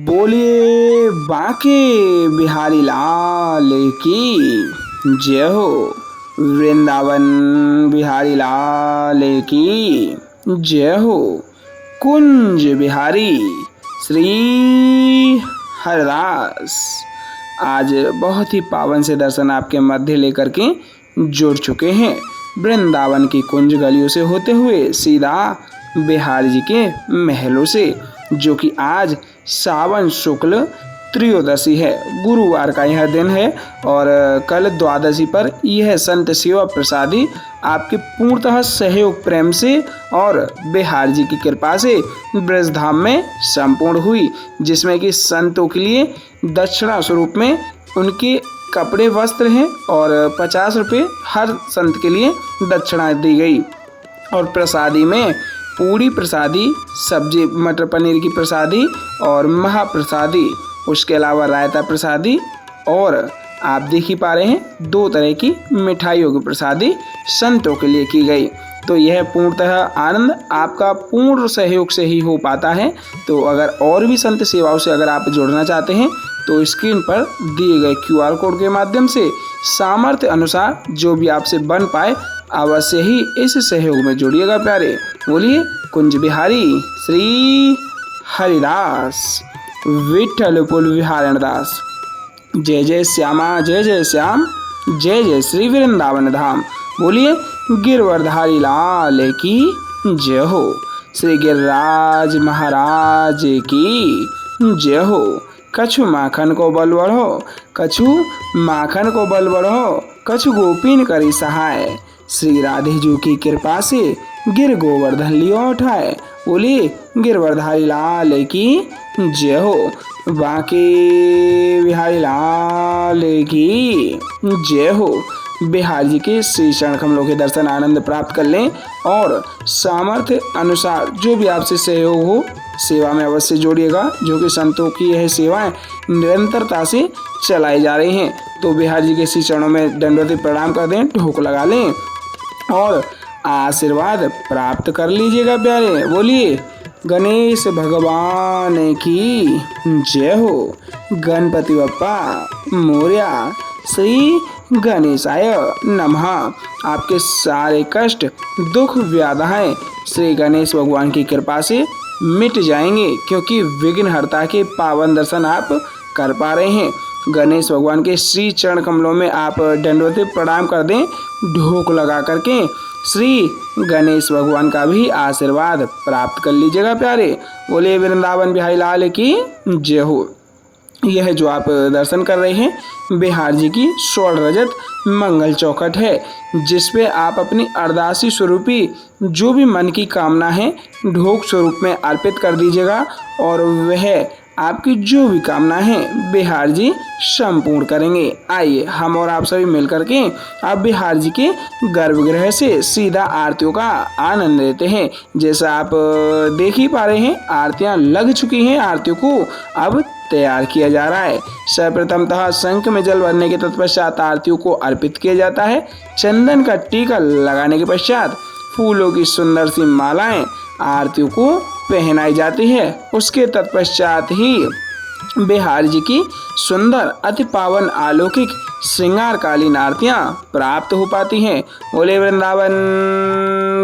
बोलिए बांके बिहारी लाल की जय हो। वृंदावन बिहारी लाल की जय हो। कुंज बिहारी श्री हरदास आज बहुत ही पावन से दर्शन आपके मध्य लेकर के जुड़ चुके हैं। वृंदावन की कुंज गलियों से होते हुए सीधा बिहारी जी के महलों से, जो कि आज सावन शुक्ल त्रयोदशी है, गुरुवार का यह दिन है और कल द्वादशी पर यह संत सेवा प्रसादी आपके पूर्णतः सहयोग प्रेम से और बिहार जी की कृपा से ब्रजधाम में संपूर्ण हुई, जिसमें कि संतों के लिए दक्षिणा स्वरूप में उनके कपड़े वस्त्र हैं और 50 रुपये हर संत के लिए दक्षिणा दी गई। और प्रसादी में पूरी प्रसादी, सब्जी मटर पनीर की प्रसादी और महाप्रसादी, उसके अलावा रायता प्रसादी और आप देख ही पा रहे हैं 2 तरह की मिठाइयों की प्रसादी संतों के लिए की गई। तो यह पूर्णतः आनंद आपका पूर्ण सहयोग से ही हो पाता है। तो अगर और भी संत सेवाओं से अगर आप जुड़ना चाहते हैं तो स्क्रीन पर दिए गए QR कोड के माध्यम से सामर्थ्य अनुसार जो भी आपसे बन पाए अवश्य ही इस सहयोग में जुड़िएगा प्यारे। बोलिए कुंज बिहारी श्री हरिदास विठल पुल विहारण दास। जय जय श्यामा जय जय श्याम, जय जय श्री वृंदावन धाम। बोलिए गिरवरधारी लाल की जय हो। श्री गिरिराज महाराज की जय हो। कछु माखन को बल बढ़ो, कछु माखन को बल बढ़ो, कछु गोपीन करी सहाय। श्री राधे जी की कृपा से गिर गोवर्धन लियो उठाए। बोलिए गिरवरधारी लाल की जय हो। बांके बिहारी लाल की जय हो। बिहार जी के श्री चरण कमलों के दर्शन आनंद प्राप्त कर लें और सामर्थ्य अनुसार जो भी आपसे सहयोग हो सेवा में अवश्य जोड़िएगा, जो कि संतों की यह सेवाएं निरंतरता से चलाई जा रही हैं। तो बिहार जी के श्री चरणों में दंडवत प्रणाम कर दें, ढोक लगा लें और आशीर्वाद प्राप्त कर लीजिएगा प्यारे। बोलिए गणेश भगवान की जय हो। गणपति बप्पा मोरया। श्री गणेशाय नमः। आपके सारे कष्ट दुख व्याधाएं श्री गणेश भगवान की कृपा से मिट जाएंगे, क्योंकि विघ्नहर्ता के पावन दर्शन आप कर पा रहे हैं। गणेश भगवान के श्री चरण कमलों में आप दंडवत प्रणाम कर दें, ढोक लगा करके श्री गणेश भगवान का भी आशीर्वाद प्राप्त कर लीजिएगा प्यारे। बोले वृंदावन बिहारी लाल की जय हो। यह जो आप दर्शन कर रहे हैं बिहार जी की स्वर्ण रजत मंगल चौखट है, जिसपे आप अपनी अरदासी स्वरूपी जो भी मन की कामना है ढोक स्वरूप में अर्पित कर दीजिएगा और वह आपकी जो भी कामना है बिहार जी संपूर्ण करेंगे। आइए हम और आप सभी मिलकर के अब बिहार जी के गर्भगृह से सीधा आरतियों का आनंद लेते हैं। जैसा आप देख ही पा रहे हैं आरतियां लग चुकी हैं, आरतियों को अब तैयार किया जा रहा है। सर्वप्रथमतः शंख में जल भरने के तत्पश्चात आरतियों को अर्पित किया जाता है। चंदन का टीका लगाने के पश्चात फूलों की सुंदर सी मालाएं आरतियों को पहनाई जाती है। उसके तत्पश्चात ही बिहार जी की सुंदर अति पावन अलौकिक श्रृंगारकालीन आरतियां प्राप्त हो पाती हैं। बोले वृंदावन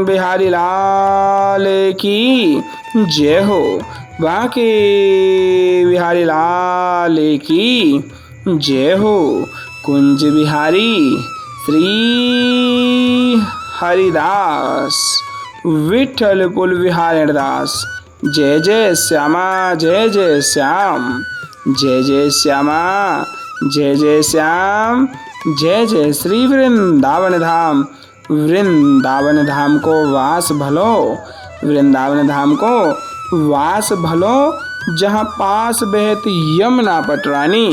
बिहारी लाल की जय हो। बांके बिहारी लाल की जय हो। कुंज बिहारी श्री हरिदास विठल पुल विहारण दास। जय जय श्यामा जय जय श्याम, जय जय श्यामा जय जय श्याम, जय जय श्री वृंदावन धाम। वृंदावन धाम को वास भलो, वृंदावन धाम को वास भलो, जहाँ पास बहत यमुना पटरानी।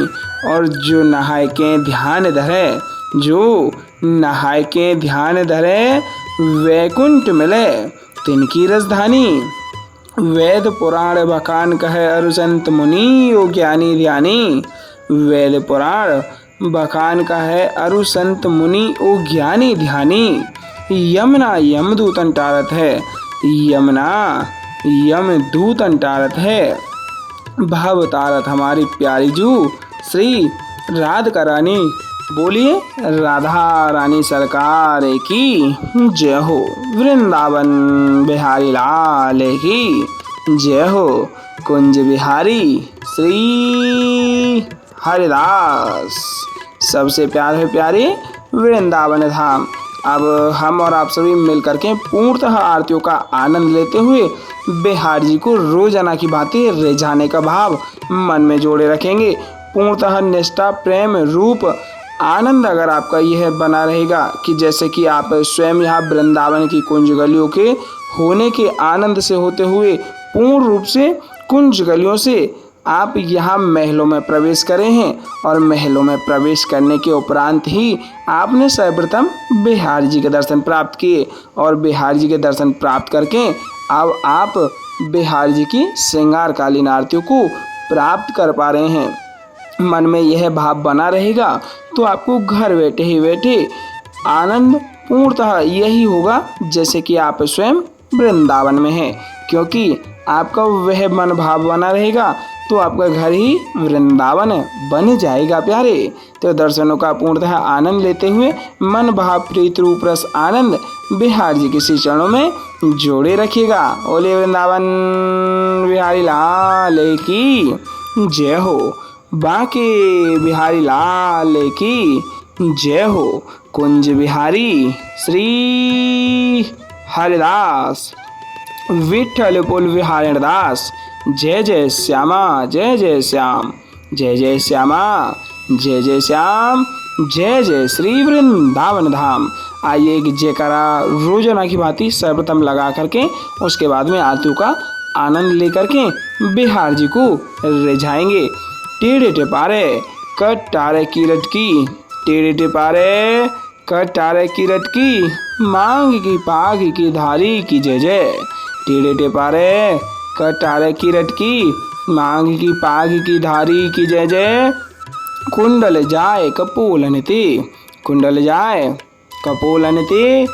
और जो नहाय के ध्यान धरे, जो नहाय के ध्यान धरे वैकुंठ मिले तिनकी राजधानी। वेद पुराण बखान कहे अरु संत मुनि ओ ज्ञानी ध्यानी। वेद पुराण बखान कहे अरु संत मुनि ओ ज्ञानी ध्यानी। यमुना यमदूतन टारत है, यमुना यमदूतन टारत है। भवतारत हमारी प्यारी जू श्री राधिका रानी। बोलिए राधा रानी सरकार की जय हो। वृंदावन बिहारी लाल की जय हो। कुंज बिहारी श्री हरिदास। सबसे प्यारे प्यारे वृंदावन धाम। अब हम और आप सभी मिलकर के पूर्णतः आरतियों का आनंद लेते हुए बिहार जी को रोजाना की भांति रिझाने का भाव मन में जोड़े रखेंगे। पूर्णतः निष्ठा प्रेम रूप आनंद अगर आपका यह बना रहेगा कि जैसे कि आप स्वयं यहाँ वृंदावन की कुंज गलियों के होने के आनंद से होते हुए पूर्ण रूप से कुंज गलियों से आप यहाँ महलों में प्रवेश करे हैं और महलों में प्रवेश करने के उपरांत ही आपने सर्वप्रथम बिहार जी के दर्शन प्राप्त किए और बिहार जी के दर्शन प्राप्त करके अब आप बिहार जी की श्रृंगारकालीन आरतियों को प्राप्त कर पा रहे हैं। मन में यह भाव बना रहेगा तो आपको घर बैठे ही बैठे आनंद पूर्णतः यही होगा जैसे कि आप स्वयं वृंदावन में हैं, क्योंकि आपका वह मन भाव बना रहेगा तो आपका घर ही वृंदावन बन जाएगा प्यारे। तो दर्शनों का पूर्णतः आनंद लेते हुए मन भाव प्रीत रूप रस आनंद बिहार जी के श्री चरणों में जोड़े रखिएगा। ओले वृंदावन बिहारी लाल की जय हो। बांके बिहारी लाल की जय हो। कुंज बिहारी श्री हरिदास। विठल पुल बिहारी दास। जय जय श्यामा जय जय श्याम। जय जय श्यामा जय जय श्याम। जय जय श्री वृंदावन धाम। आइए एक जयकारा रोजाना की भांति सर्वप्रथम लगा करके उसके बाद में आरतियों का आनंद लेकर के बिहार जी को रिझाएंगे। टेढ़े टेपारे कटारे की लटकी। टेढ़े टेपारे कटारे की लटकी। मांग की पाग की धारी की जय जय। टेढ़े टेपारे कटारे की लटकी। मांग की पाग की धारी की जय जय। कुंडल जाए कपोलनते। कुंडल जाए कपोलनते।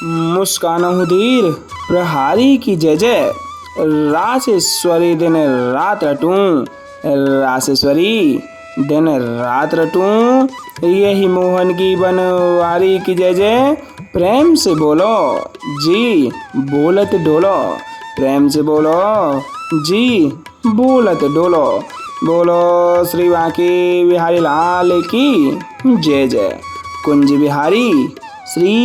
मुस्कान धीर प्रहारी की जय जय। रासेश्वरी दिन रात रटूं। रासेश्वरी दिन रात रटूं। यही मोहन की बनवारी की जय जय। प्रेम से बोलो जी बोलत डोलो। प्रेम से बोलो जी बोलत डोलो। बोलो श्री बांके बिहारी लाल की जय जय। कुंज बिहारी श्री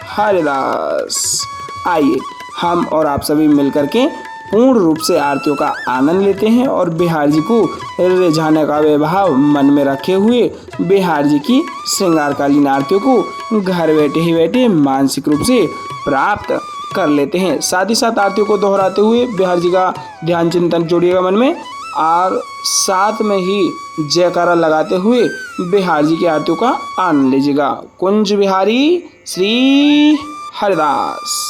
हरिदास। आइए हम और आप सभी मिलकर के पूर्ण रूप से आरतियों का आनंद लेते हैं और बिहार जी को रिझाने का वैभाव मन में रखे हुए बिहार जी की श्रृंगारकालीन आरतियों को घर बैठे ही बैठे मानसिक रूप से प्राप्त कर लेते हैं। साथ ही साथ आरतियों को दोहराते हुए बिहार जी का ध्यान चिंतन जोड़िएगा मन में और साथ में ही जयकारा लगाते हुए बिहार जी की आरतियों का आनंद लीजिएगा। कुंज बिहारी श्री हरिदास।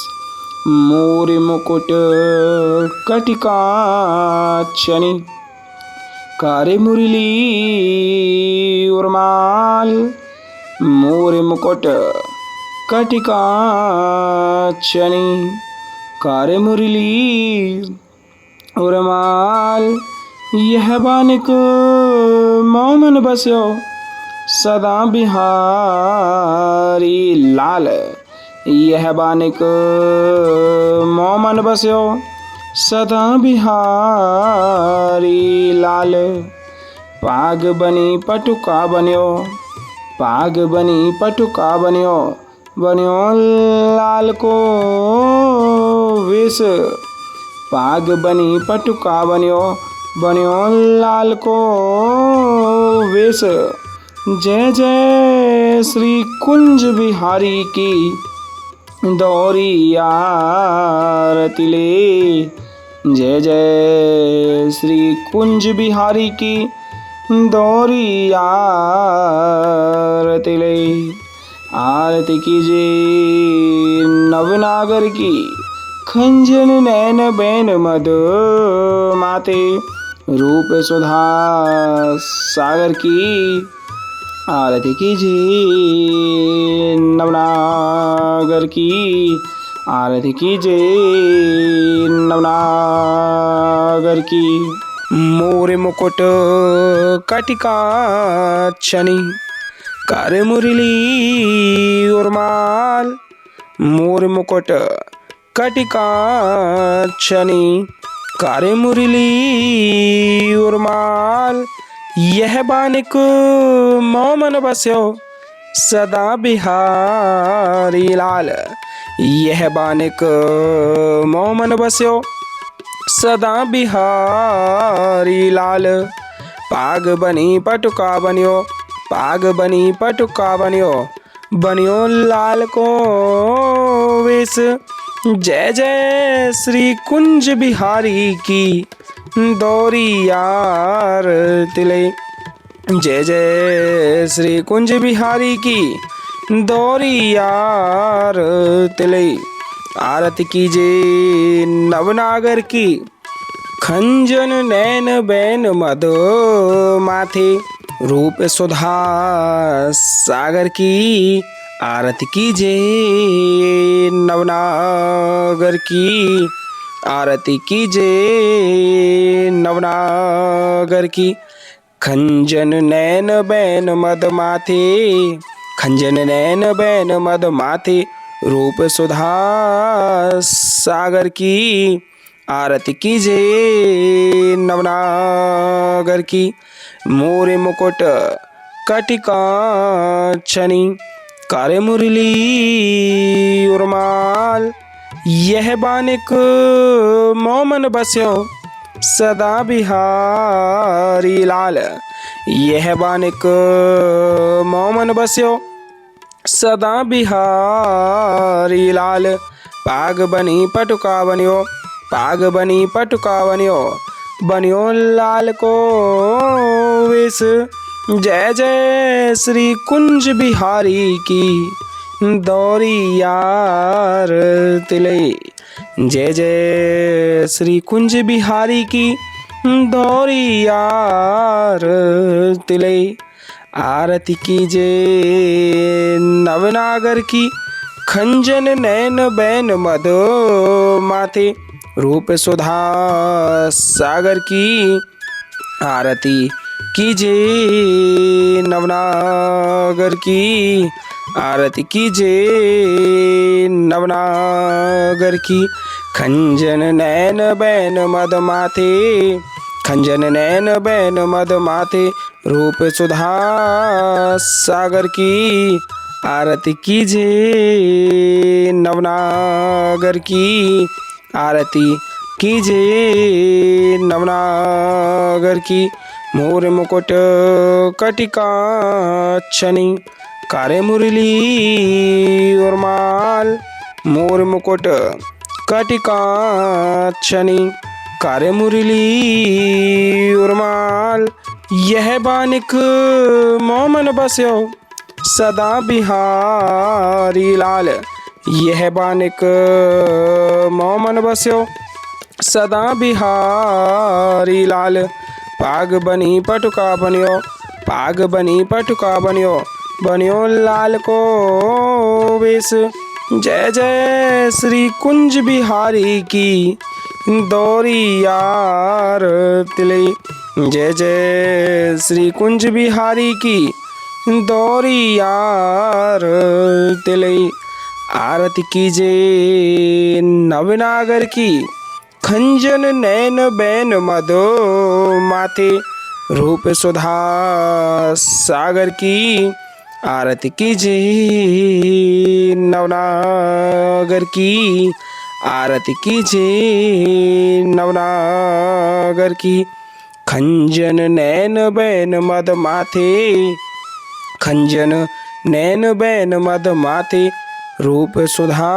मोरे मुकुट कटिका चनी। कारे मुरली उर्माल। मोरे मुकुट कटिका चनी। कारे मुरली उर्माल। यह बानिक मोमन बस्यो सदा बिहारी लाल। यह बानिक मोमन बस्यो सदा बिहारी लाल। पाग बनी पटुका बन्यो। पाग बनी पटुका बन्यो। बन्यो लाल को वेश। पाग बनी पटुका बन्यो। बन्यो लाल को वेश। जय जय श्री कुंज बिहारी की दौरी आरती ले। जय जय श्री कुंज बिहारी की दौरी आरती ले। आरती कीजिए नवनागर की खंजन नैन बैन मद माते। रूप सुधा सागर की आरती कीजिए नवनागर की। आरती कीजिए नवनागर की। मोर मुकुट कटिका छनी कर मुरली उर्माल। मोर मुकुट कटिका छनी कर मुरली उर्माल। यह बानिक मोमन बस्यो सदा बिहारी लाल। यह बानिक मोमन बस्यो सदा बिहारी लाल। पाग बनी पटुका बनियो पाग बनी पटुका बनियो बनियो लाल को वेश। जय जय श्री कुंज बिहारी की दौरी यार तिले। जय जय श्री कुंज बिहारी की दौरी यार तिले। आरती कीजिए नवनागर की खंजन नैन बैन मधो माथे रूप सुधा सागर की। आरती कीजिए नवनागर की आरती कीजिए नवनागर की। खंजन नैन बैन मद माथे खंजन नैन बैन मद माथे रूप सुधा सागर की। आरती कीजिए नवनागर की। मोरे मुकुट कटिका छनी कर मुरली उर्माल। यह बानिक मोमन बस्यो सदा बिहारी लाल। यह बानिक मोमन बस्यो सदा बिहारी लाल। पाग बनी पटुका बनियो पाग बनी पटुका बनियो बनियो लाल को वेश। जय जय श्री कुंज बिहारी की दौरी यार तिले। जय जय श्री कुंज बिहारी की दौरी यार तिले। आरती कीजिए नवनागर की खंजन नैन बैन मद माथे रूप सुधा सागर की। आरती कीजिए नवनागर की आरती कीजिए नवनागर की। खंजन नैन बैन मद माथे खंजन नैन बैन मद माथे रूप सुधा सागर की। आरती कीजिए नवनागर की आरती कीजिए नवनागर की। मोर मुकुट कटिका छनी कर मुरली उर्माल। मोर मुकुट कटिका छनी कर मुरली उर्माल। यह बानिक मोमन बस्यो सदा बिहारी लाल। यह बानिक मोमन बस्यो सदा बिहारी लाल। पाग बनी पटुका बनियो पाग बनी पटुका बनियो बनियो लाल को वेश। जय जय श्री कुंज बिहारी की दौरी यार तिले। जय जय श्री कुंज बिहारी की दौरी यार तिले। आरती कीजिए नवनागर की खंजन नैन बैन मदो माथे रूप सुधा सागर की। आरती कीजिए नवनागर की आरती कीजिए नवनागर की। खंजन नैन बैन मद माथे खंजन नैन बैन मद माथे रूप सुधा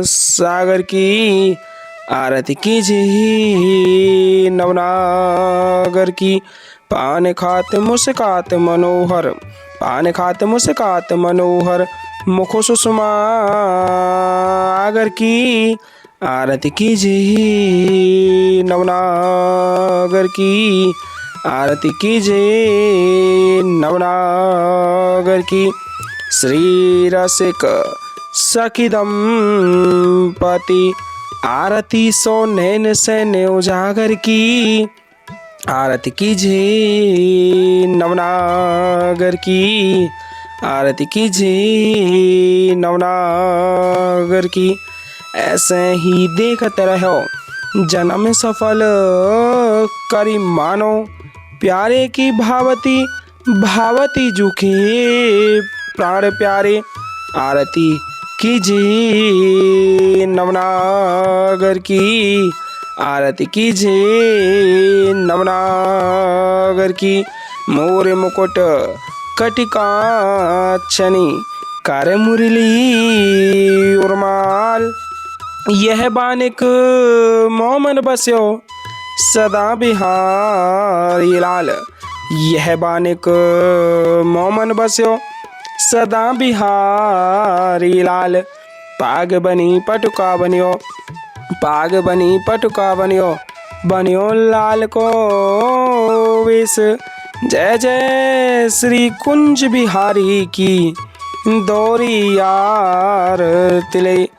सागर की। आरती कीजिए नवनागर की। पान खात मुस्कात मनोहर पान खात मुस्कात मनोहर मुख सुषमा आगर की। आरती कीजिए नवनागर की आरती कीजिए नवनागर की। श्री रसिक सखी दंपति आरती सो नैन सैन्य उजागर की, आरती कीजिए नवनागर की, आरती कीजिए नवनागर की। ऐसे ही देखते रहो जन्म सफल करी मानो, प्यारे की भावती भावती जुखे प्राण प्यारे, आरती कीजिए नवनागर की, आरती कीजिए नवनागर की। मोर मुकुट कटिकाक्षनी कर मुरली उर्माल, यह बानिक मोमन बस्यो सदा बिहारी लाल, यह बानिक मोमन बस्यो सदा बिहारी लाल। पाग बनी पटुका बनियो, पाग बनी पटुका बनियो, बनियो लाल को वेश। जय जय श्री कुंज बिहारी की दौरी यार तिले,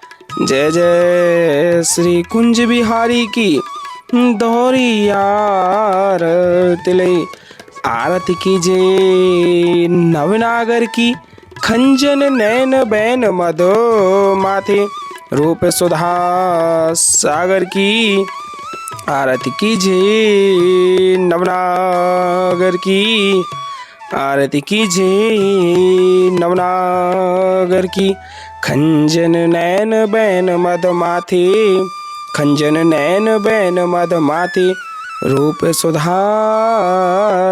जय जय श्री कुंज बिहारी की दौरी यार तिले। आरती कीजिए नवनागर की, खंजन नैन बैन मधो माथे, रूप सुधा सागर की, आरती कीजिए नवनागर की, आरती कीजिए नवनागर की। खंजन नैन बैन मद माथे, खंजन नैन बैन मद माथे, रूप सुधा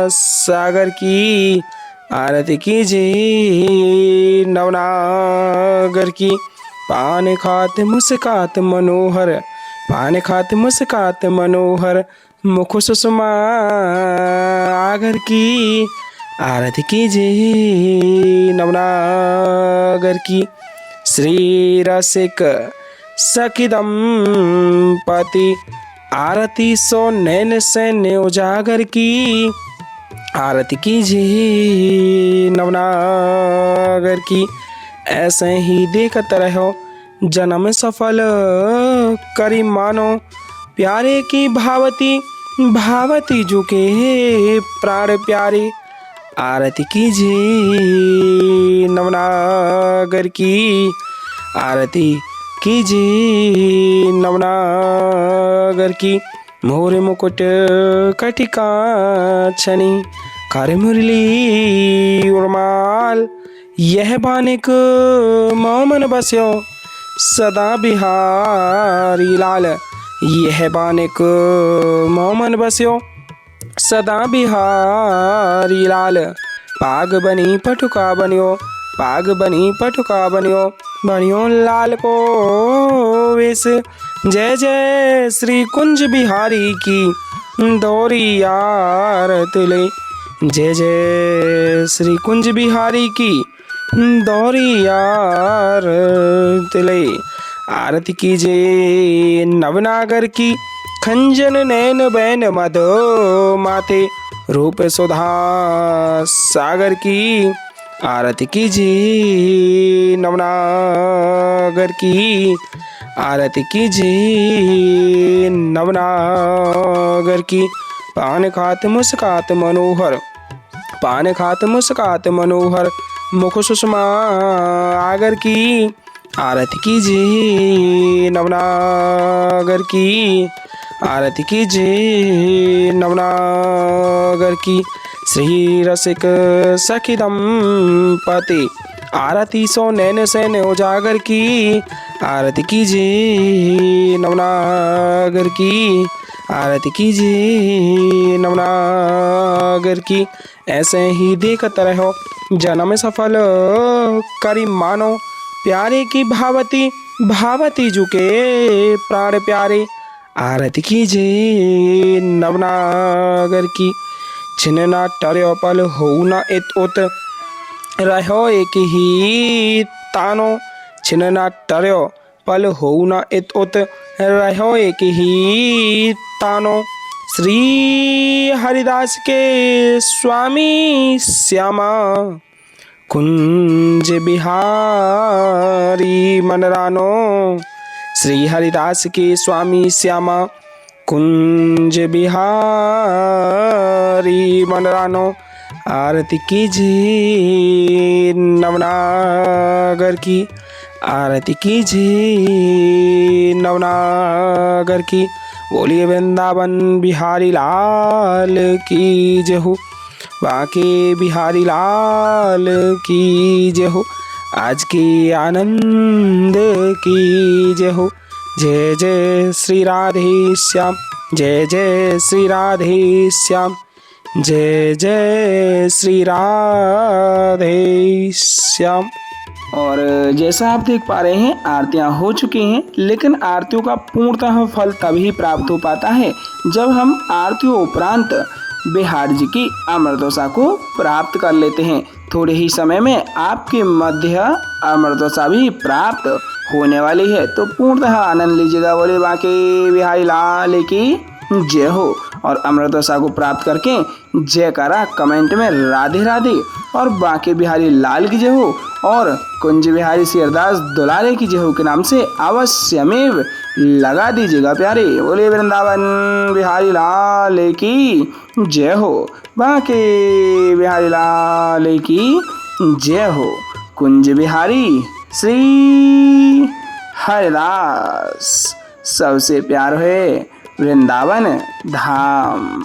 सागर की, आरती कीजिए नवनागर की। पान खात मुस्कात मनोहर, पान खात मुस्कात मनोहर, मुख सुषमा आगर की, आरती कीजिए नवनागर की। श्री रसिक सखी दंपति आरती सो नैन सैन्य उजागर की, आरती कीजिए नवनागर की। ऐसे ही देखते रहो जन्म सफल करी मानो, प्यारे की भावती भावती जुके प्राण प्यारे, आरती कीजिए नवनागर की, आरती कीजिए नवनागर की। मोर मुकुट कटिकाक्षनी कर मुरली उर्माल, यह बानिक मोमन बस्यो सदा बिहारी लाल, यह बानिक मोमन बस्यो सदा बिहारी लाल। पाग बनी पटुका बनियो, पाग बनी पटुका बनियो, बनियो लाल को वेश। जय जय श्री कुंज बिहारी की दौरी यार तिले, जय जय श्री कुंज बिहारी की दौरी यार तिले। आरती कीजिए नवनागर की, खंजन नैन बैन मधो माथे, रूप सुधा सागर की, आरती कीजिए नवनागर की, आरती कीजिए नवनागर की। पान खात मुस्कात मनोहर, पान खात मुस्कात मनोहर, मुख सुषमा आगर की, आरती कीजिए नवनागर की, आरती कीजिए नवनागर की। श्री रसिक सखी दंपति आरती सो नैन सैन उजागर की, आरती कीजिए नवनागर की, आरती कीजिए नवनागर की। ऐसे ही देखते रहो जन्म सफल करी मानो, प्यारे की भावती भावती जुके प्राण प्यारे, आरती कीजिए नवनागर की। छिन्ना टर्यो पल हो न इत उत, रहो एक ही तानो, छिन्ना टर्यो पल हो न इत उत, रहो एक ही तानो। श्री हरिदास के स्वामी श्यामा कुंज बिहारी मनरानो। श्री हरिदास के स्वामी श्यामा कुंज बिहारी मनरानो। आरती कीजिए नवनागर की, आरती कीजिए नवनागर की। बोलिए वृंदावन बिहारी लाल की जय हो, बांके बिहारी लाल की जय हो, आज के आनंद की जय हो। जय जय श्री राधे श्याम, जय जय श्री राधे श्याम, जय जय श्री राधे श्याम। और जैसा आप देख पा रहे हैं आरतियां हो चुकी हैं, लेकिन आरतियों का पूर्णतः फल तभी प्राप्त हो पाता है जब हम आरतियों उपरांत बिहार जी की अमृतोषा को प्राप्त कर लेते हैं। थोड़े ही समय में आपके मध्य अमृतोषा भी प्राप्त होने वाली है, तो पूर्णतः आनंद लीजिएगा। बोले बांके बिहारी लाल की जय हो। और अमृतोषा को प्राप्त करके जयकारा कमेंट में राधे राधे और बांके बिहारी लाल की जय हो और कुंज बिहारी श्री हरिदास दुलारे की जय हो के नाम से अवश्यमेव लगा दीजिएगा प्यारे। बोले वृंदावन बिहारी लाल की जय हो, बांके बिहारी लाल की जय हो, कुंज बिहारी श्री हरिदास सबसे प्यार है वृंदावन धाम।